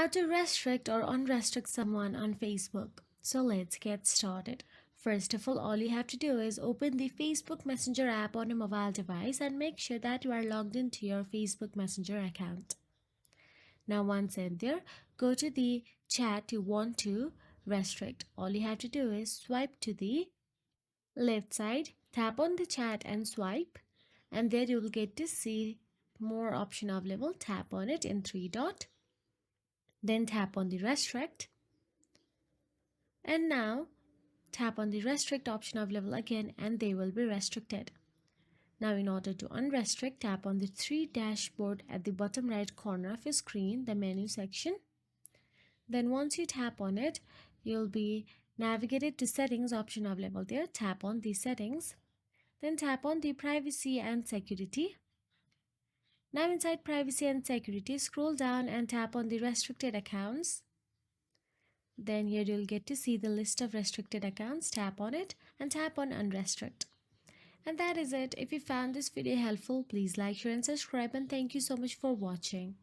How to restrict or unrestrict someone on Facebook. So let's get started. First of all you have to do is open the Facebook Messenger app on your mobile device and make sure that you are logged into your Facebook Messenger account. Now once in there, go to the chat you want to restrict. All you have to do is swipe to the left side, tap on the chat and swipe, and there you will get to see more option available. Tap on it in three dot, then tap on the restrict, and now tap on the restrict option available again and they will be restricted. Now in order to unrestrict, tap on the three dashboard at the bottom right corner of your screen, the menu section. Then once you tap on it, you'll be navigated to settings option available there. Tap on the settings, then tap on the privacy and security. Now inside privacy and security, scroll down and tap on the restricted accounts. Then here you'll get to see the list of restricted accounts. Tap on it and tap on unrestrict. And that is it. If you found this video helpful, please like, share and subscribe, and thank you so much for watching.